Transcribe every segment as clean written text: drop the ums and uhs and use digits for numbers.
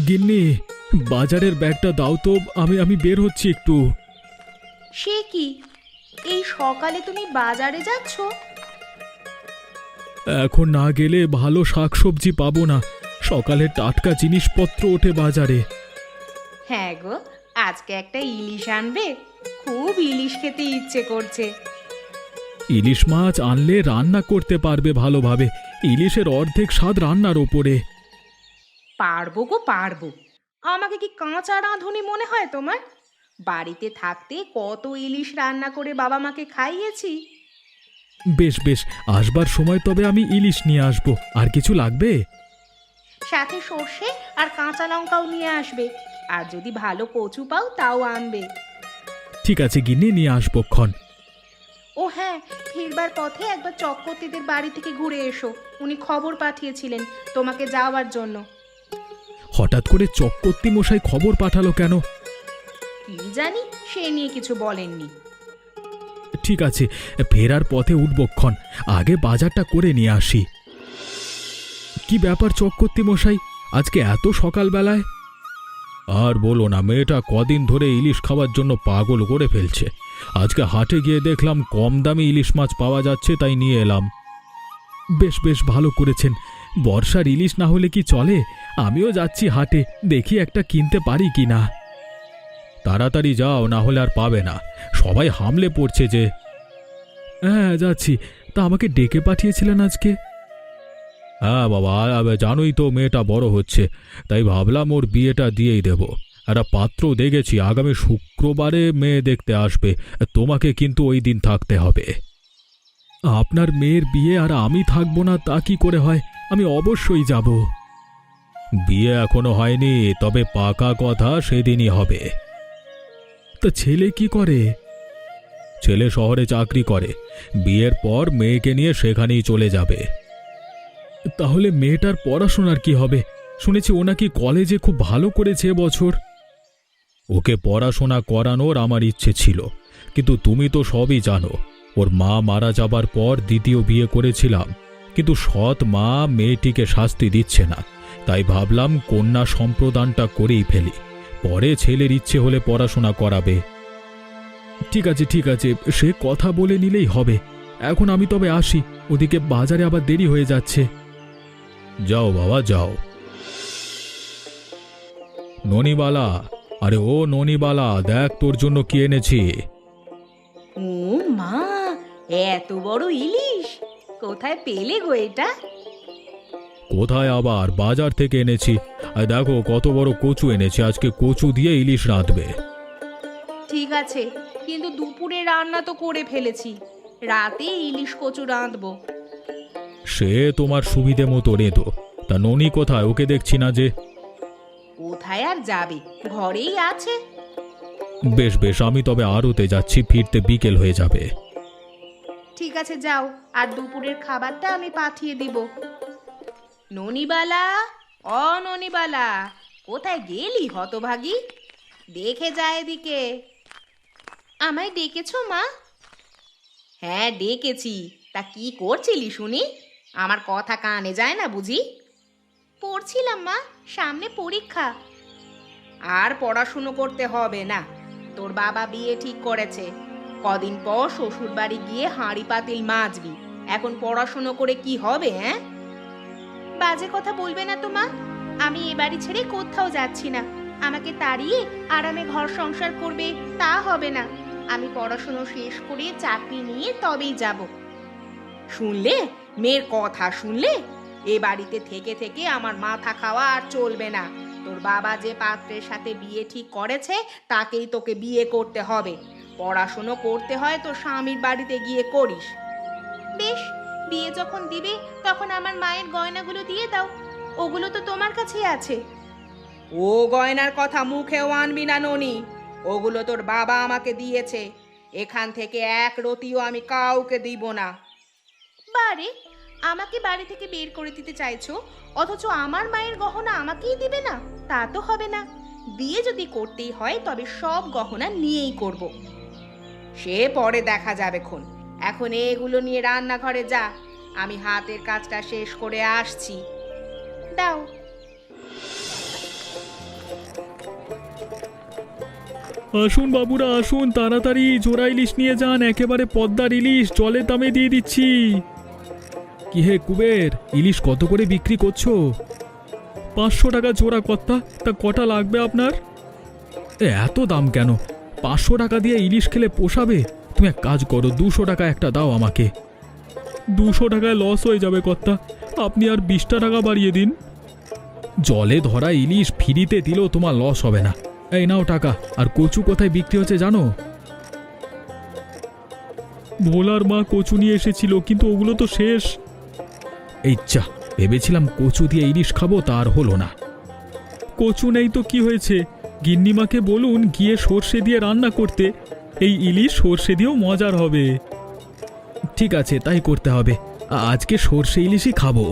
গিন্নি, বাজারের ব্যাগটা দাও তো, আমি বের হচ্ছি একটু। সে কি, এই সকালে তুমি বাজারে যাচ্ছ? এখন না গেলে ভালো শাকসবজি পাবো না। সকালে টাটকা জিনিসপত্র ওঠে বাজারে। হ্যাঁ গো, আজকে একটা ইলিশ আনবে? খুব ইলিশ খেতে ইচ্ছে করছে। ইলিশ মাছ আনলে রান্না করতে পারবে ভালোভাবে। ইলিশের অর্ধেক স্বাদ রান্নার ওপরে। পারবো গো পারবো। আমাকে কি কাঁচা রাঁধুনি মনে হয় তোমার? বাড়িতে থাকতে কত ইলিশ রান্না করে বাবা মাকে খাইয়েছি। বেশ বেশ, আসবার সময় তবে আমি ইলিশ নিয়ে আসবো। আর কিছু লাগবে? সাথে সর্ষে আর কাঁচা লঙ্কাও নিয়ে আসবে। আর যদি ভালো কচু পাও তাও আনবে। ঠিক আছে গিন্নি, নিয়ে আসবো ক্ষণ। ও হ্যাঁ, ফিরবার পথে একবার চক্রবর্তীদের বাড়ি থেকে ঘুরে এসো। উনি খবর পাঠিয়েছিলেন তোমাকে যাওয়ার জন্য। হঠাৎ করে চক্রবর্তী মশাই খবর পাঠালো কেন? কি জানি, সে নিয়ে কিছু বলেননি। ঠিক আছে, ফেরার পথে উঠবো ক্ষণ। আগে বাজারটা করে নিয়ে আসি। কি ব্যাপার চক্রবর্তী মশাই, আজকে এত সকালবেলায়? আর বলো না, মেয়েটা কদিন ধরে ইলিশ খাওয়ার জন্য পাগল করে ফেলছে। আজকে হাটে গিয়ে দেখলাম কম দামে ইলিশ মাছ পাওয়া যাচ্ছে, তাই নিয়ে এলাম। বেশ বেশ, ভালো করেছেন। বর্ষার ইলিশ না হলে কি চলে? আমিও যাচ্ছি হাটে, দেখি একটা কিনতে পারি কি না। তাড়াতাড়ি যাও, না হলে আর পাবে না। সবাই হামলে পড়ছে যে। হ্যাঁ যাচ্ছি। তা আমাকে ডেকে পাঠিয়েছিলেন আজকে? হ্যাঁ বাবা, জানোই তো মেয়েটা বড় হচ্ছে, তাই ভাবলাম ওর বিয়েটা দিয়েই দেব। একটা পাত্র দেখেছি, আগামী শুক্রবারে মেয়ে দেখতে আসবে। তোমাকে কিন্তু ওই দিন থাকতে হবে। আপনার মেয়ের বিয়ে আর আমি থাকবো না তা কি করে হয়? আমি অবশ্যই যাব। বিয়ে এখনো হয়নি, তবে পাকা কথা সেদিনই হবে। তা ছেলে কি করে? ছেলে শহরে চাকরি করে। বিয়ের পর মেয়েকে নিয়ে সেখানেই চলে যাবে। তাহলে মেয়েটার পড়াশোনার কি হবে? শুনেছি ও নাকি কলেজে খুব ভালো করেছে এবছর। ওকে পড়াশোনা করানোর আমার ইচ্ছে ছিল, কিন্তু তুমি তো সবই জানো। ওর মা মারা যাবার পর দ্বিতীয় বিয়ে করেছিলাম, কিন্তু সৎ মা মেয়েটিকে শাস্তি দিচ্ছে না। তাই ভাবলাম কন্যা সম্প্রদানটা করেই ফেলি, পরে ছেলের ইচ্ছে হলে পড়াশোনা করাবে। ঠিক আছে ঠিক আছে, সে কথা বলে নিলেই হবে। এখন আমি তবে আসি, ওদিকে বাজারে আবার দেরি হয়ে যাচ্ছে। যাও বাবা যাও। ননিবালা, আরে ও ননিবালা, দেখ তোর জন্য কি এনেছি। ও মা, এত বড় ইলিশ কোথায় পেলে গো এটা? কোথায় আবার, বাজার থেকে এনেছি। আর দেখো কত বড় কচু এনেছি, আজকে কচু দিয়ে ইলিশ রাঁধবে। ঠিক আছে, কিন্তু দুপুরে রান্না তো করে ফেলেছি। রাতে ইলিশ কচু রাঁধবো। সে তোমার সুবিধে মতো রেঁধো। তা ননি কোথায়? ওকে দেখছি না যে। কোথায় আর যাবে, ঘরেই আছে। বেশ বেশ, আমি তবে আড়তে যাচ্ছি, ফিরতে বিকেল হয়ে যাবে। ঠিক আছে যাও, আর দুপুরের খাবারটা আমি পাঠিয়ে দিব। ননিবালা, ননিবালা, কোথায় গেলি হতভাগী? দেখে যা এদিকে। আমায় ডেকেছো মা? হ্যাঁ ডেকেছি। তা কি করছিলি শুনি? আমার কথা কানে যায় না বুঝি? পড়ছিলাম মা, সামনে পরীক্ষা। আর পড়াশুনো করতে হবে না। তোর বাবা বিয়ে ঠিক করেছে। কদিন পর শ্বশুর বাড়ি গিয়ে হাঁড়ি পাতিল মাজবি। এখন পড়াশুনো করে কি হবে? হ্যাঁ, বাজে কথা বলবে না তো মা। আমি এ বাড়ি ছেড়ে কোথাও যাচ্ছি না। আমাকে তাড়িয়ে আরামে ঘর সংসার করবে তা হবে না। আমি পড়াশুনো শেষ করে চাকরি নিয়ে তবেই যাব। শুনলে মেয়ের কথা? শুনলে? এ বাড়িতে থেকে থেকে আমার মাথা খাওয়া আর চলবে না। তোর বাবা যে পাত্রের সাথে বিয়ে ঠিক করেছে তাকেই তোকে বিয়ে করতে হবে। পড়াশুনো করতে হয় তো স্বামীর বাড়িতে গিয়ে করিস। বেশ, বিয়ে যখন দিবে তখন আমার মায়ের গয়নাগুলো দিয়ে দাও। ওগুলো তো তোমার কাছেই আছে। ও গয়নার কথা মুখেও আনবি না ননি। ওগুলো তোর বাবা আমাকে দিয়েছে। এখান থেকে এক রতিও আমি কাউকে দিব না। বারে, আমাকে বাড়ি থেকে বের করে দিতে চাইছো, অথচ আমার মায়ের গহনা আমাকেই দিবে না? তা তো হবে না। বিয়ে যদি করতেই হয় তবে সব গহনা নিয়েই করব। সে পরে দেখা যাবে খন। এখন এগুলো নিয়ে রান্নাঘরে যা, আমি হাতের কাজটা শেষ করে আসছি। দাও। আসুন বাবুরা আসুন, তাড়াতাড়ি জোড়া ইলিশ নিয়ে যান, একেবারে পদ্মার ইলিশ, জলের দামে দিয়ে দিচ্ছি। কি হে কুবের, ইলিশ কত করে বিক্রি করছো? 500 টাকা জোড়া কর্তা। তা কটা লাগবে আপনার? এত দাম কেন? 500 টাকা দিয়ে ইলিশ খেলে পোষাবে? তুমি এক কাজ করো, 200 টাকা একটা দাও আমাকে। 200 টাকায় লস হয়ে যাবে কর্তা, আপনি আর 20টা টাকা বাড়িয়ে দিন। জলে ধরা ইলিশ ফ্রিতে দিলেও তোমার লস হবে না। এই নাও টাকা। আর কচু কোথায় বিক্রি হচ্ছে জানো? ভোলার মা কচু নিয়ে এসেছিল, কিন্তু ওগুলো তো শেষ। এই যা, ভেবেছিলাম কচু দিয়ে ইলিশ খাবো, তা আর হলো না। কচু নেই তো কি হয়েছে, গিন্নিমাকে বলুন গিয়ে সর্ষে দিয়ে রান্না করতে, এই ইলিশ সর্ষে দিয়েও মজার হবে। ঠিক আছে, তাই করতে হবে। আজকে সর্ষে ইলিশই খাবো।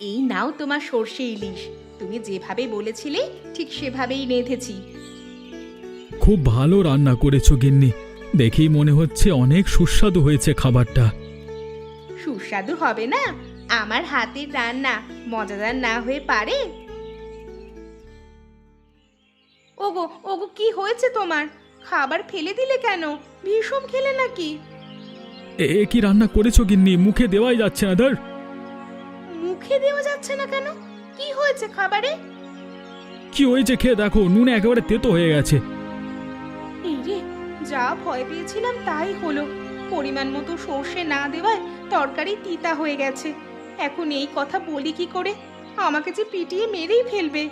এই নাও তোমার সর্ষে ইলিশ। তুমি যেভাবে বলেছিলে ঠিক সেভাবেই রেঁধেছি। খুব ভালো রান্না করেছো গিন্নি, দেখেই মনে হচ্ছে অনেক সুস্বাদু হয়েছে খাবারটা। সুস্বাদু হবে না? আমার হাতের রান্না মজাদার না হয়ে পারে? ওগো ওগো, কি হয়েছে তোমার? খাবার ফেলে দিলে কেন? ভীষণ খেলে নাকি? এ কি রান্না করেছো গিন্নি, মুখে দেওয়াই যাচ্ছে না। ধর, মুখে দেওয়া যাচ্ছে না কেন? কি হয়েছে খাবারে? কি হয়েছে খেয়ে দেখো, নুনে একেবারে তেতো হয়ে গেছে। এই রে, যা ভয় পেয়েছিলাম তাই হলো। পরিমাণ মতো সর্ষে না দেওয়ায় তরকারি তিতা হয়ে গেছে। এখন এই কথা বলি কি করে? আমাকে যে পিটিয়ে মেরেই ফেলবে।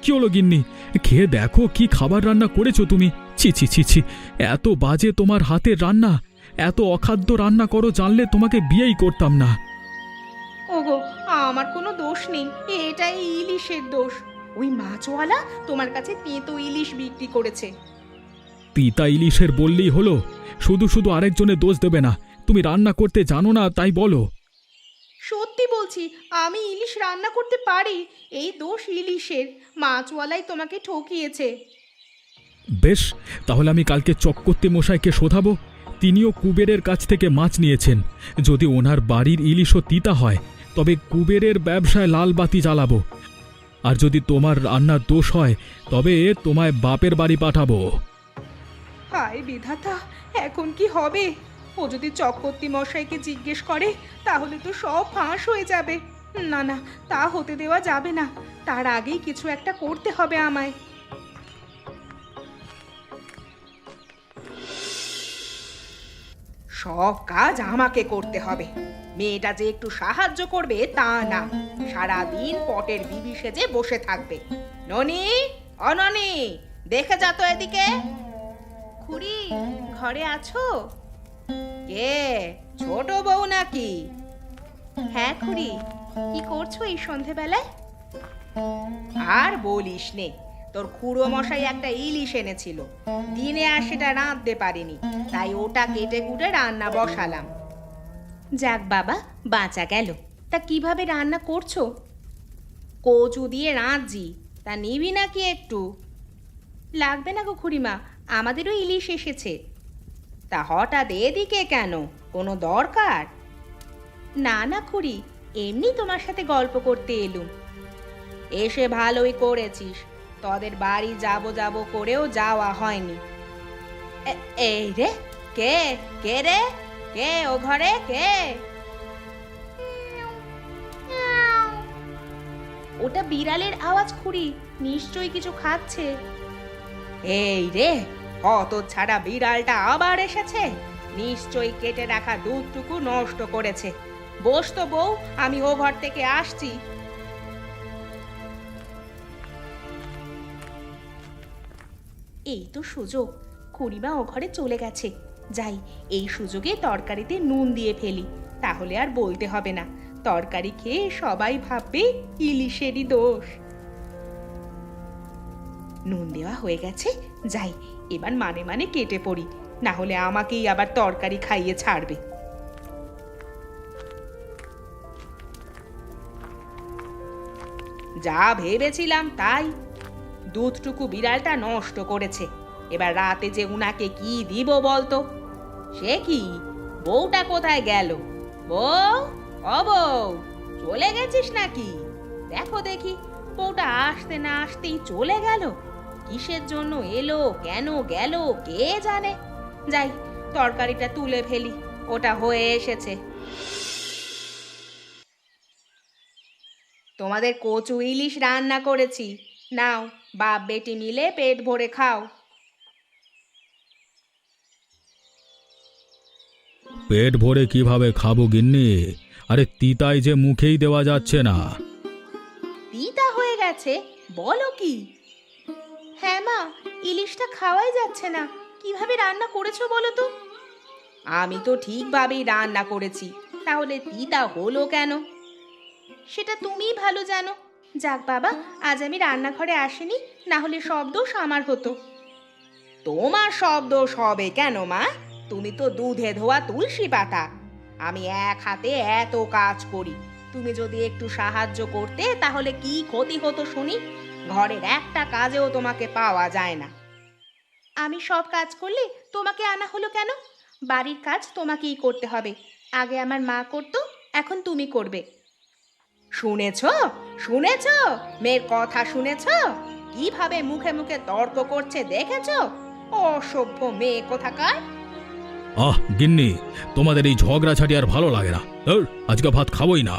কি হলো গিন্নি, খেয়ে দেখো কি খাবার রান্না করেছো তুমি। ছি ছি ছি ছি, এত বাজে তোমার হাতের রান্না। এত অখাদ্য রান্না করো, জানলে তোমাকে বিয়েই করতাম না। ওগো, আমার কোনো দোষ নেই, এটাই ইলিশের দোষ। ওই মাছওয়ালা তোমার কাছে তেঁতো ইলিশ বিক্রি করেছে। তিতা ইলিশের বললেই হলো? শুধু শুধু আরেকজনের দোষ দেবে না। তুমি রান্না করতে জানো না তাই বলো? সত্যি বলছি, আমি ইলিশ রান্না করতে পারি। এই দোষ ইলিশের। মাছওয়ালাই তোমাকে ঠকিয়েছে। বেশ, তাহলে আমি কালকে চক্রবর্তী মশাইকে শোধাবো। তিনিও কুবেরের কাছ থেকে মাছ নিয়েছেন। যদি ওনার বাড়ির ইলিশও তিতা হয়, তবে কুবেরের ব্যবসায় লাল বাতি জ্বালাবো। আর যদি তোমার রান্নার দোষ হয়, তবে তোমায় বাপের বাড়ি পাঠাবো। হায় বিধাতা, এখন কি হবে? ও যদি চক্রবর্তী মশাইকে জিজ্ঞেস করে তাহলে তো সব ফাঁস হয়ে যাবে। না না, তা হতে দেওয়া যাবে না। তার আগেই কিছু একটা করতে হবে আমায়। সব কাজ আমাকে করতে হবে। মেয়েটা যে একটু সাহায্য করবে তা না, সারাদিন পটের বিবি সেজে বসে থাকবে। ননি, অননি, দেখে যা তো এদিকে। খুড়ি, ঘরে আছো? কে, ছোট বউ নাকি? হ্যাঁ খুড়ি, কি করছো এই সন্ধেবেলায়? আর বলিস নে, তোর খুড়ো মশাই একটা ইলিশ এনেছিল। দিনে আর সেটা রাঁধতে পারিনি, তাই ওটা কেটে কুটে রান্না বসালাম। যাক বাবা, বাঁচা গেল। তা কিভাবে রান্না করছো? কচু দিয়ে রাঁধছি, তা নিবি নাকি একটু? লাগবে না গো খুড়িমা, আমাদেরও ইলিশ এসেছে। তা হঠাৎ এদিকে কেন, কোনো দরকার? না না খুড়ি, এমনি তোমার সাথে গল্প করতে এলুম। এসে ভালোই করেছিস, তোদের বাড়ি যাবো যাবো করেও যাওয়া হয়নি। এই রে, কে কে রে, কে ও ঘরে কে? ওটা বিড়ালের আওয়াজ খুড়ি, নিশ্চয়ই কিছু খাচ্ছে। এই রে, কত ছাড়া বিড়ালটা আবার এসেছে। নিশ্চয়ই কেটে রাখা দুধটুকু নষ্ট করেছে। বস তো বউ, আমি ও ঘর থেকে আসছি। এই তো সুযোগ, খুড়িমা ও ঘরে চলে গেছে। যাই, এই সুযোগে তরকারিতে নুন দিয়ে ফেলি, তাহলে আর বলতে হবে না। তরকারি খেয়ে সবাই ভাববে ইলিশেরই দোষ। নুন দেওয়া হয়ে গেছে, যাই এবার মানে মানে কেটে পড়ি, না হলে আমাকেই আবার তরকারি খাইয়ে ছাড়বে। যা ভেবেছিলাম তাই, দুধটুকু বিড়ালটা নষ্ট করেছে। এবার রাতে যে উনাকে কি দিব বলতো? সে কি, বউটা কোথায় গেল? বউ, ও বউ, চলে গেছিস নাকি? দেখো দেখি, বউটা আসতে না আসতেই চলে গেল। কিসের জন্য এলো, কেন গেল, কে জানে। যাই, তরকারিটা তুলে ফেলি, ওটা হয়ে এসেছে। তোমাদের কচু ইলিশ রান্না করেছি, নাও বাপ বেটি মিলে পেট ভরে খাও। পেট ভরে কিভাবে খাবো গিন্নি? আরে তিতাই যে মুখেই দেওয়া যাচ্ছে না। তিতা হয়ে গেছে বলো কি? হ্যাঁ মা, ইলিশটা খাওয়াই যাচ্ছে না। কিভাবে রান্না করেছো বলো তো? আমি তো ঠিকভাবেই রান্না করেছি, তাহলে তিতা হলো কেন? সেটা তুমিই ভালো জানো। যাক বাবা, আজ আমি রান্নাঘরে আসিনি, না হলে সব দোষ আমার হতো। তোমার সব দোষ হবে কেন মা? তুমি তো দুধে ধোয়া তুলসী পাতা। আমি এক হাতে এত কাজ করি, তুমি যদি একটু সাহায্য করতে তাহলে কি ক্ষতি হতো শুনি? ঘরের একটা কাজেও তোমাকে পাওয়া যায় না। আমি সব কাজ করলে তোমাকে আনা হলো কেন? বাড়ির কাজ তোমাকেই করতে হবে। আগে আমার মা করতো, এখন তুমি করবে। শুনেছো শুনেছো, মেয়ের কথা শুনেছো? কিভাবে মুখে মুখে তর্ক করছে দেখেছো? অসভ্য মেয়ে কোথাকার। আহ গিন্নি, তোমাদের এই ঝগড়াঝাটি আর ভালো লাগে না। ধুর, আজকে ভাত খাবোই না।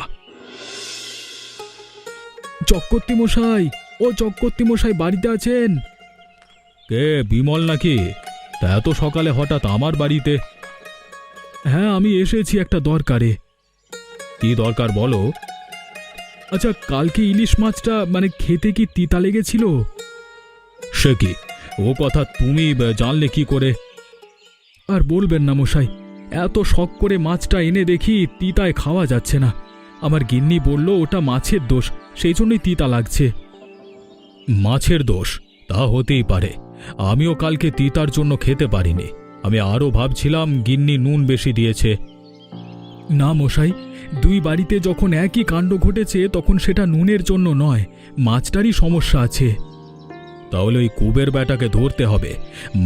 চক্রবর্তী মশাই, ও চক্রবর্তী মশাই বাড়িতে আছেন? কে, বিমল নাকি? তা এত সকালে হঠাৎ আমার বাড়িতে? হ্যাঁ, আমি এসেছি একটা দরকারে। কি দরকার বলো? আচ্ছা, কালকে ইলিশ মাছটা খেতে কি তিতা লেগেছিল? সে কি, ও কথা তুমি জানলে কি করে? আর বলবেন না মশাই, এত শখ করে মাছটা এনে দেখি তিতায় খাওয়া যাচ্ছে না। আমার গিন্নি বলল ওটা মাছের দোষ, সেই জন্যই তিতা লাগছে। মাছের দোষ? তা হতেই পারে। আমিও কালকে তিতার জন্য খেতে পারিনি। আমি আরও ভাবছিলাম গিন্নি নুন বেশি দিয়েছে। না মশাই, দুই বাড়িতে যখন একই কাণ্ড ঘটেছে তখন সেটা নুনের জন্য নয়, মাছটারই সমস্যা আছে। তাহলে ওই কুবের ব্যাটাকে ধরতে হবে।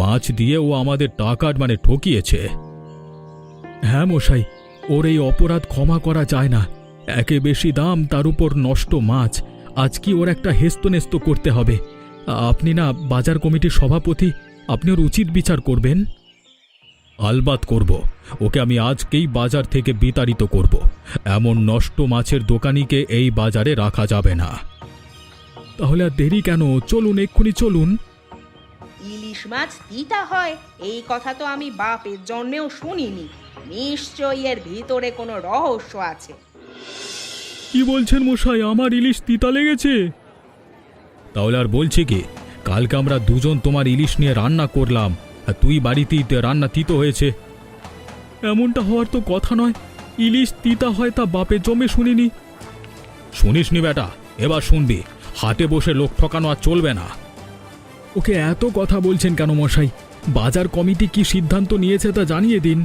মাছ দিয়ে ও আমাদের টাকা ঠকিয়েছে। হ্যাঁ মশাই, ওর এই অপরাধ ক্ষমা করা যায় না। একে বেশি দাম, তার উপর নষ্ট মাছ। আজ কি ওর একটা হেস্তনেস্ত করতে হবে। আপনি না বাজার কমিটির সভাপতি, আপনি ওর উচিত বিচার করবেন। আলবাত করব, ওকে আমি আজকেই বাজার থেকে বিতাড়িত করব। এমন নষ্ট মাছের দোকানিকে এই বাজারে রাখা যাবে না। তাহলে আর দেরি কেন? চলুন, এক্ষুনি চলুন। ইলিশ মাছ তিতা হয় এই কথা তো আমি বাপের জন্মেও শুনিনি। নিশ্চয়ই এর ভিতরে কোনো রহস্য আছে। কি বলছেন মশাই, আমার ইলিশ তিতা লেগেছে? তাহলে আর বলছি কি, কালকে আমরা দুজন তোমার ইলিশ নিয়ে রান্না করলাম, আর তুই বাড়িতেই রান্না তিতো হয়েছে। এমনটা হওয়ার তো কথা নয়। ইলিশ তিতা হয় তা বাপের জমে শুনিনি। শুনিসনি বেটা, এবার শুনবি। হাটে বসে লোক ঠকানো আর চলবে না। ওকে এত কথা বলছেন কেন মশাই? বাজার কমিটি কি সিদ্ধান্ত নিয়েছে তা জানিয়ে দিন।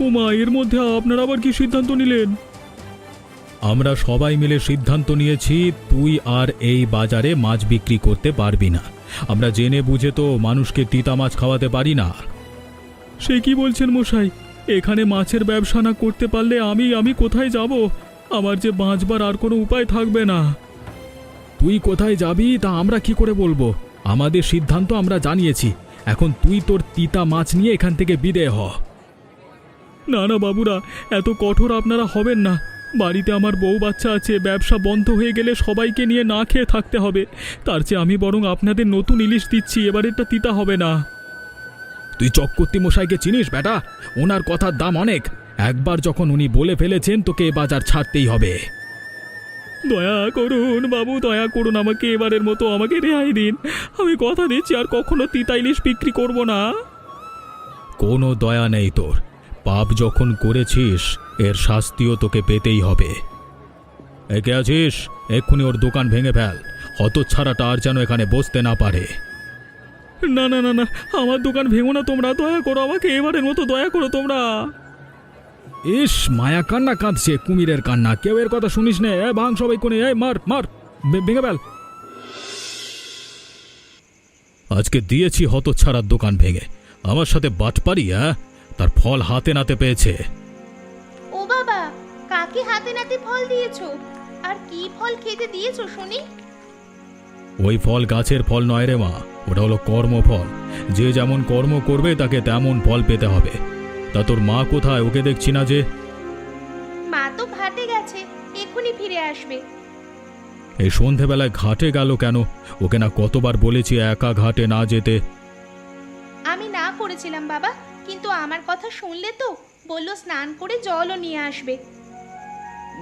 ওমা, এর মধ্যে আপনারা আবার কি সিদ্ধান্ত নিলেন? আমরা সবাই মিলে সিদ্ধান্ত নিয়েছি তুই আর এই বাজারে মাছ বিক্রি করতে পারবি না। আমরা জেনে বুঝে তো মানুষকে তিতা মাছ খাওয়াতে পারি না। সে কি বলছেন মশাই? এখানে মাছের ব্যবসা না করতে পারলে আমি কোথায় যাব? আমার যে বাঁচবার আর কোনো উপায় থাকবে না। তুই কোথায় যাবি তা আমরা কি করে বলবো? আমাদের সিদ্ধান্ত আমরা জানিয়েছি। এখন তুই তোর তিতা মাছ নিয়ে এখান থেকে বিদেয় হ। না না বাবুরা, এত কঠোর আপনারা হবেন না। বাড়িতে আমার বউ বাচ্চা আছে, ব্যবসা বন্ধ হয়ে গেলে সবাইকে নিয়ে না খেয়ে থাকতে হবে। তার চেয়ে আমি বরং আপনাদের নতুন ইলিশ দিচ্ছি, এবারেরটা তিতা হবে না। তুই চক্রবর্তী মশাইকে চিনিস বেটা? ওনার কথার দাম অনেক। একবার যখন উনি বলে ফেলেছেন তোকে এ বাজার ছাড়তেই হবে। দয়া করুন বাবু, দয়া করুন, আমাকে এবারের মতো আমাকে রেহাই দিন। আমি কথা দিচ্ছি আর কখনো তিতা ইলিশ বিক্রি করব না। কোনো দয়া নেই তোর। পাপ যখন করেছিস এর শাস্তিও তোকে পেতেই হবে। একে আছিস, এক্ষুনি ওর দোকান ভেঙে ফেল। হতচ্ছাড়াটা আর যেন এখানে বসতে না পারে। না না না না, আমার দোকান ভেঙো না তোমরা, দয়া করো, আমাকে এবারের মতো দয়া করো তোমরা। ইস, মায়া কান্না কাঁদছে, কুমিরের কান্না। কেউ এর কথা শুনিস নে। ভাঙ সবাই কোনে, মার মার, ভেঙে ফেল। আজকে দিয়েছি হতচ্ছাড়ার দোকান ভেঙে। আমার সাথে বাটপারি, তার ফল হাতে নাতে পেয়েছে। ও বাবা, কাকে হাতে নাতে ফল দিয়েছো? আর কি ফল খেতে দিয়েছো শুনি? ওই ফল গাছের ফল নয় রে মা, ওটা হলো কর্মফল। যে যেমন কর্ম করবে তাকে তেমন ফল পেতে হবে। তা তোর মা কোথায়? ওকে দেখছি না যে। মা তো ঘাটে গেছে, এক্ষুনি ফিরে আসবে। এই সন্ধেবেলায় ঘাটে গেল কেন? ওকে না কতবার বলেছি একা ঘাটে না যেতে। আমি না করেছিলাম বাবা, কিন্তু আমার কথা শুনলে তো, বললো স্নান করে জলও নিয়ে আসবে।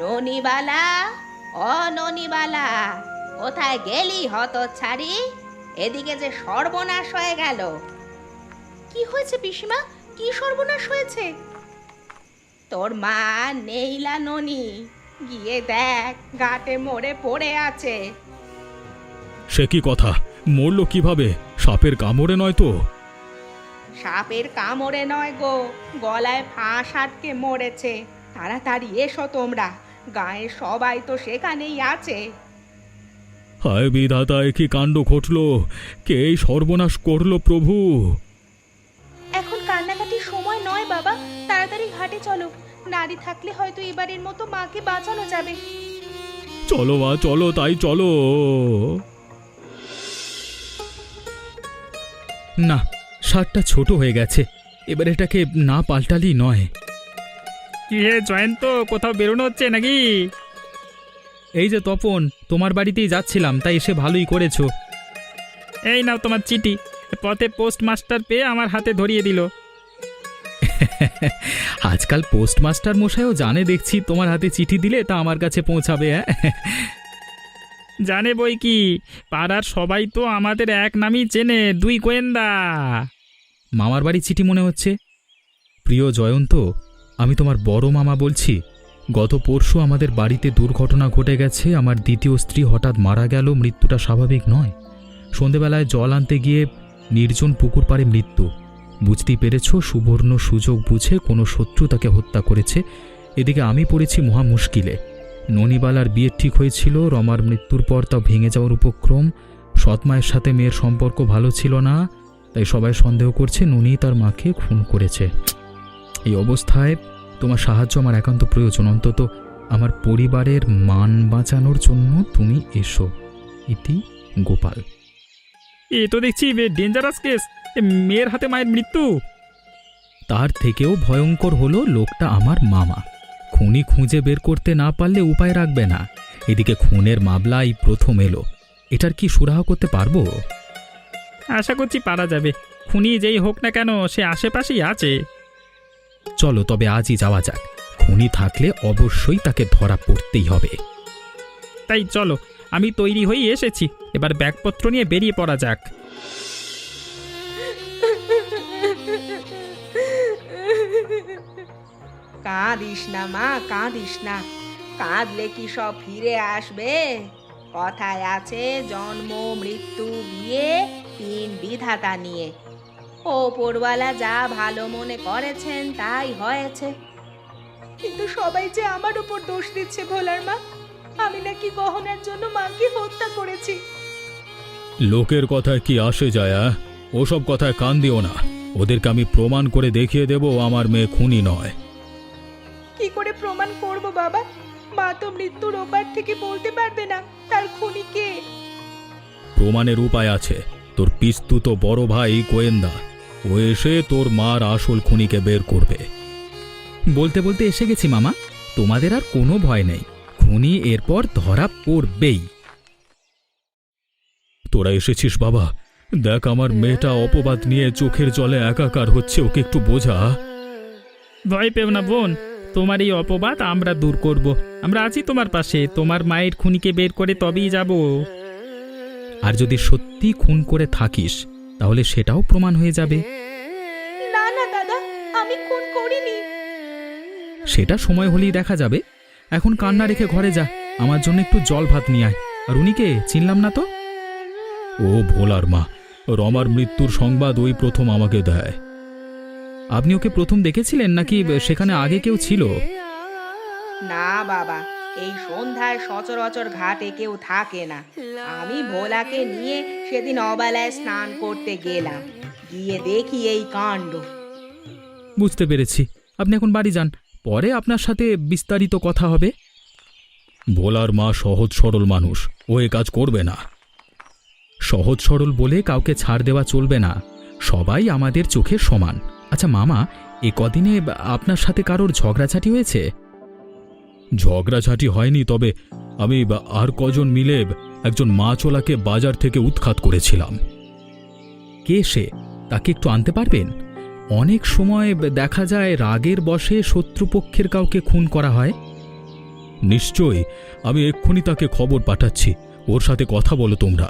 ননিবালা, ও ননিবালা, কোথায় গেলি হতচ্ছাড়ি? এদিকে যে সর্বনাশ হয়ে গেল। কি হয়েছে পিসিমা? কি সর্বনাশ হয়েছে? তোর মা নেইলা ননি, গিয়ে দেখ ঘাটে মরে পড়ে আছে। সে কি কথা? মরল কিভাবে? সাপের কামড়ে নয় তো? সাপের কামড়ে নয় গো, গলায় ফাঁস আটকে মরেছে। তাড়াতাড়ি এসো তোমরা, গায়ের সবাই তো সেখানেই আছে। হায় বিধাতা, এ কি কাণ্ড ঘটল! কে এই সর্বনাশ করলো প্রভু? এখন কান্নাকাটির সময় নয় বাবা, তাড়াতাড়ি ঘাটে চলো। নারী থাকলে হয়তো এবারের মতো মাকে বাঁচানো যাবে। চলো মা, চলো, তাই চলো। না, শার্টটা ছোট হয়ে গেছে, এবার এটাকে না পাল্টালেই নয়। কি হে জয়ন্ত, কোথাও বেরোনো হচ্ছে নাকি? এই যে তপন, তোমার বাড়িতেই যাচ্ছিলাম, তাই এসে ভালোই করেছো। এই নাও তোমার চিঠি। পথে পোস্টমাস্টার পেয়ে আমার হাতে ধরিয়ে দিল। আজকাল পোস্টমাস্টার মশাইও জানে দেখছি তোমার হাতে চিঠি দিলে তা আমার কাছে পৌঁছাবে। জানে বই কি, পাড়ার সবাই তো আমাদের এক নামই চেনে, দুই গোয়েন্দা। মামার বাড়ির চিঠি মনে হচ্ছে। প্রিয় জয়ন্ত, আমি তোমার বড় মামা বলছি। গত পরশু আমাদের বাড়িতে দুর্ঘটনা ঘটে গেছে। আমার দ্বিতীয় স্ত্রী হঠাৎ মারা গেল। মৃত্যুটা স্বাভাবিক নয়। সন্ধেবেলায় জল আনতে গিয়ে নির্জন পুকুর পাড়ে মৃত্যু। বুঝতেই পেরেছ, সুবর্ণ সুযোগ বুঝে কোনো শত্রু তাকে হত্যা করেছে। এদিকে আমি পড়েছি মহা মুশকিলে। ননিবালার বিয়ে ঠিক হয়েছিল, রমার মৃত্যুর পর তা ভেঙে যাওয়ার উপক্রম। সৎমায়ের সাথে মেয়ের সম্পর্ক ভালো ছিল না, তাই সবাই সন্দেহ করছে ননি তার মাকে খুন করেছে। এই অবস্থায় তোমার সাহায্য আমার একান্ত প্রয়োজন। অন্তত আমার পরিবারের মান বাঁচানোর জন্য তুমি এসো। ইতি গোপাল। এ তো দেখছি ডেঞ্জারাস কেস। মেয়ের হাতে মায়ের মৃত্যু। তার থেকেও ভয়ঙ্কর হলো লোকটা আমার মামা। খুনি খুঁজে বের করতে না পারলে উপায় রাখবে না। এদিকে খুনের মামলাই প্রথম এলো। এটার কি সুরাহা করতে পারবো? আশা করছি পারা যাবে। খুনি যেই হোক না কেন, সে আশেপাশেই আছে। চলো তবে আজই যাওয়া যাক। খুনি থাকলে অবশ্যই তাকে ধরা পড়তেই হবে। তাই চলো, আমি তৈরি হয়ে এসেছি। এবার ব্যাগপত্র নিয়ে বেরিয়ে পড়া যাক। কাঁদিস না মা, কাঁদিস না। কাঁদলে কি সব ফিরে আসবে? কথায় আছে, জন্ম মৃত্যু বিয়ে তিন বিধাতা নিয়ে। ওপরওয়ালা যা ভালো মনে করেছেন তাই হয়েছে। কিন্তু সবাই যে আমার উপর দোষ দিচ্ছে ভোলার মা। আমি নাকি গহনার জন্য মাকে হত্যা করেছি। লোকের কথায় কি আসে যায়? ওসব কথায় কান দিও না। ওদেরকে আমি প্রমাণ করে দেখিয়ে দেব আমার মেয়ে খুনি নয়। কি করে প্রমাণ করব বাবা? মা তো মৃত্যুর ওপার থেকে বলতে পারবে না তার খুনি কে। প্রমাণের উপায় আছে। তোর পিস্তুত বড় ভাই গোয়েন্দা, ও এসে তোর মার আসল খুনিকে বের করবে। বলতে বলতে এসে গেছি মামা, তোমাদের আর কোনো ভয় নেই। খুনি এরপর ধরা পড়বেই। তোরা এসেছিস বাবা? দেখ আমার মেয়েটা অপবাদ নিয়ে চোখের জলে একাকার হচ্ছে, ওকে একটু বোঝা। ভয় পেও না বোন, তোমার এই অপবাদ আমরা দূর করব। আমরা আছি তোমার পাশে। তোমার মায়ের খুনিকে বের করে তবেই যাব। আর যদি সত্যি খুন করে থাকিস তাহলে সেটাও প্রমাণ হয়ে যাবে। না না দাদা, আমি খুন করিনি। সেটা সময় হলেই দেখা যাবে। এখন কান্না রেখে ঘরে যা, আমার জন্য একটু জল ভাত নিয়ে আয়। আর উনিকে চিনলাম না তো। ও ভোলার মা, রমার মৃত্যুর সংবাদ ওই প্রথম আমাকে দেয়। আপনি ওকে প্রথম দেখেছিলেন নাকি সেখানে আগে কেউ ছিল? না বাবা, এই সন্ধ্যায় সচরাচর ঘাটে কেউ থাকে না। আমি ভোলাকে নিয়ে সেদিন অবেলায় স্নান করতে গেলাম, গিয়ে দেখি এই কাণ্ড। বুঝতে পেরেছি। আপনি এখন বাড়ি যান, পরে আপনার সাথে বিস্তারিত কথা হবে। ভোলার মা সহজ সরল মানুষ, ও এ কাজ করবে না। সহজ সরল বলে কাউকে ছাড় দেওয়া চলবে না, সবাই আমাদের চোখে সমান। আচ্ছা মামা, এ কদিনে আপনার সাথে কারোর ঝগড়াঝাটি হয়েছে? ঝগড়াঝাটি হয়নি, তবে আমি আর কজন মিলে একজন মাছওয়ালাকে বাজার থেকে উৎখাত করেছিলাম। কে সে? তাকে একটু আনতে পারবেন? অনেক সময় দেখা যায় রাগের বশে শত্রুপক্ষের কাউকে খুন করা হয়। নিশ্চয়ই, আমি এক্ষুনি তাকে খবর পাঠাচ্ছি। ওর সাথে কথা বলো তোমরা।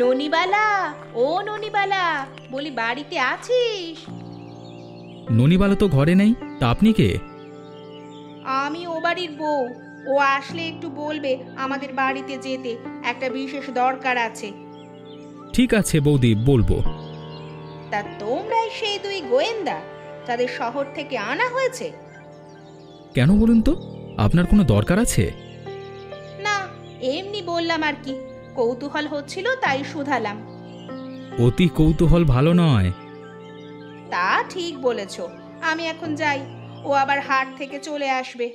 ননিবালা, ও ননিবালা, বলি বাড়িতে আছিস? ননিবালা তো ঘরে নেই, তা আপনি কে? আমি ও বাড়ির বউ। ও আসলে একটু বলবে আমাদের বাড়িতে যেতে, একটা বিশেষ দরকার আছে। ঠিক আছে বৌদি, বলবো। তা তোমরাই সেই দুই গোয়েন্দা যাদের শহর থেকে আনা হয়েছে? কেন বলুন তো, আপনার কোনো দরকার আছে? না, এমনি বললাম আর কি, কৌতূহল হচ্ছিল তাই শুধালাম। অতি কৌতূহল ভালো নয়। তা ঠিক বলেছ, আমি এখন যাই, ও আবার হাট থেকে চলে আসবে।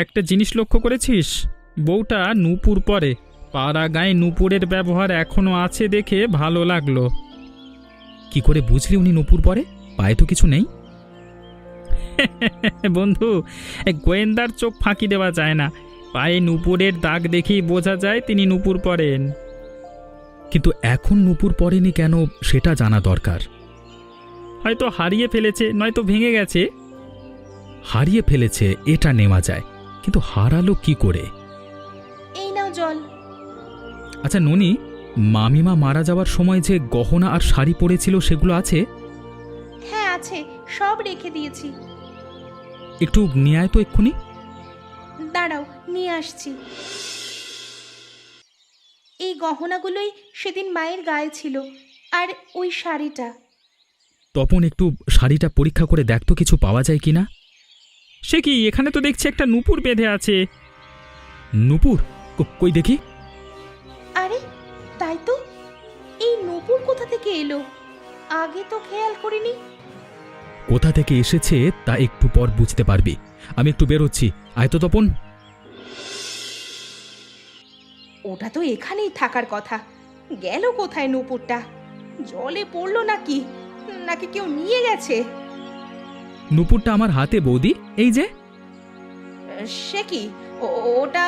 একটা জিনিস লক্ষ্য করেছিস? বউটা নূপুর পরে, পাড়া গায়ে নূপুরের ব্যবহার এখনো আছে দেখে ভালো লাগলো। কি করে বুঝলি উনি নূপুর পরে? পায়ে তো কিছু নেই। বন্ধু, গোয়েন্দার চোখ ফাঁকি দেওয়া যায় না। পায়ে নূপুরের দাগ দেখেই বোঝা যায় তিনি নূপুর পরেন। কিন্তু এখন নূপুর পরেনি কেন সেটা জানা দরকার। হয়তো হারিয়ে ফেলেছে, নয়তো ভেঙে গেছে। হারিয়ে ফেলেছে এটা নেওয়া যায়, কিন্তু হারালো কি করে? এই নাও জল। আচ্ছা ননি, মামিমা মারা যাওয়ার সময় যে গহনা আর শাড়ি পরেছিল সেগুলো আছে? হ্যাঁ আছে, সব রেখে দিয়েছি। একটু নিয়ে আয় তো এক্ষুনি। দাঁড়াও, নিয়ে আসছি। এই গহনাগুলোই সেদিন মায়ের গায়ে ছিল, আর ওই শাড়িটা। তপন, একটু শাড়িটা পরীক্ষা করে দেখ তো কিছু পাওয়া যায় কিনা। সে কি, এখানে তো দেখছি একটা নূপুর বেঁধে আছে। নূপুর? কই দেখি। আরে তাই তো, এই নূপুর কোথা থেকে এলো? আগে তো খেয়াল করিনি। কোথা থেকে এসেছে তা একটু পর বুঝতে পারবি। আমি একটু বেরোচ্ছি, আয় তো তপন। ওটা তো এখানেই থাকার কথা, গেল কোথায় নূপুরটা? জলে পড়লো নাকি, নাকি কেউ নিয়ে গেছে? নূপুরটা আমার হাতে বৌদি, এই যে। সে কি, ওটা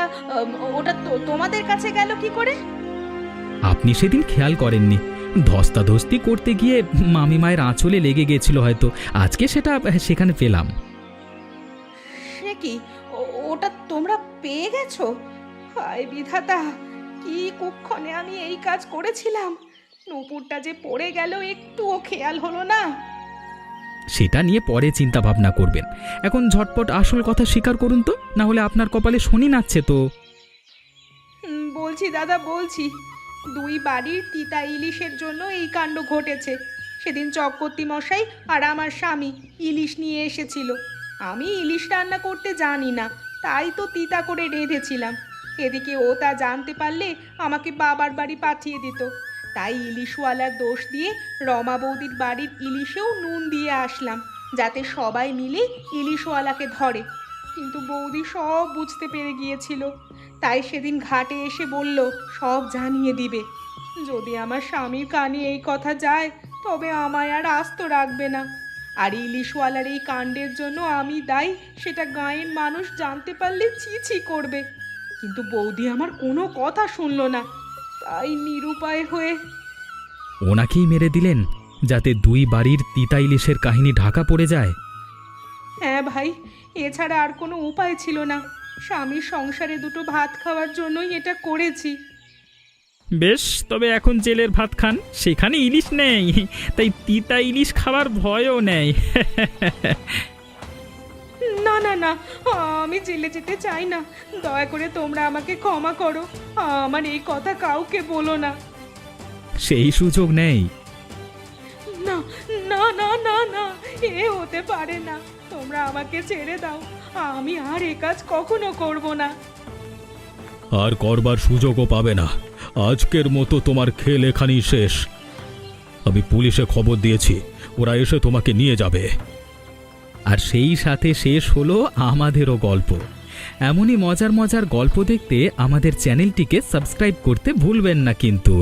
ওটা তোমাদের কাছে গেল কি করে? আপনি সেদিন খেয়াল করেননি, ধস্তাধস্তি করতে গিয়ে মামিমায়ের আঁচলে লেগে গিয়েছিল হয়তো, আজকে সেটা সেখানে পেলাম। সে কি, ওটা তোমরা পেয়ে গেছো? হায় বিধাতা, কি কুক্ষণে আমি এই কাজ করেছিলাম! নূপুরটা যে পড়ে গেল একটুও খেয়াল হলো না। সেটা নিয়ে পরে চিন্তা ভাবনা করবেন, এখন ঝটপট আসল কথা স্বীকার করুন তো, না হলে আপনার কপালে শনি নাচছে তো। বলছি দাদা, বলছি, দুই বাড়ির তিতা ইলিশের জন্য এই কাণ্ড ঘটেছে। সেদিন চক্রবর্তী মশাই আর আমার স্বামী ইলিশ নিয়ে এসেছিল। আমি ইলিশ রান্না করতে জানি না, তাই তো তিতা করে রেঁধেছিলাম। এদিকে ও তা জানতে পারলে আমাকে বাবার বাড়ি পাঠিয়ে দিত। তাই ইলিশওয়ালার দোষ দিয়ে রমা বৌদির বাড়ির ইলিশেও নুন দিয়ে আসলাম, যাতে সবাই মিলে ইলিশওয়ালাকে ধরে। কিন্তু বৌদি সব বুঝতে পেরে গিয়েছিল, তাই সেদিন ঘাটে এসে বলল সব জানিয়ে দিবে। যদি আমার স্বামীর কানে এই কথা যায় তবে আমায় আর আস্ত রাখবে না। আর ইলিশওয়ালার এই কাণ্ডের জন্য আমি দায়ী, সেটা গাঁয়ের মানুষ জানতে পারলে ছি ছি করবে। কিন্তু বৌদি আমার কোনো কথা শুনল না, তাই নিরুপায় হয়ে। ওনাকেই মেরে দিলেন যাতে দুই বাড়ির তিতা ইলিশের কাহিনী ঢাকা পড়ে যায়। হ্যাঁ ভাই, এছাড়া আর কোনো উপায় ছিল না। স্বামীর সংসারে দুটো ভাত খাওয়ার জন্যই এটা করেছি। বেশ, তবে এখন জেলের ভাত খান, সেখানে ইলিশ নেই, তাই তিতা ইলিশ খাবার ভয়ও নেই। না না না, আমি জেলে যেতে চাই না। দয়া করে তোমরা আমাকে ক্ষমা করো, আমার এই কথা কাউকে বলো না। সেই সুযোগ নেই। না না না না না, এ হতে পারে না। তোমরা আমাকে ছেড়ে দাও, আমি আর এ কাজ কখনো করব না। আর করবার সুযোগও পাবে না, আজকের মতো তোমার খেল এখানেই শেষ। আমি পুলিশে খবর দিয়েছি, ওরা এসে তোমাকে নিয়ে যাবে। আর সেই সাথে শেষ হলো আমাদেরও গল্প। এমনই মজার মজার গল্প দেখতে আমাদের চ্যানেলটিকে সাবস্ক্রাইব করতে ভুলবেন না কিন্তু।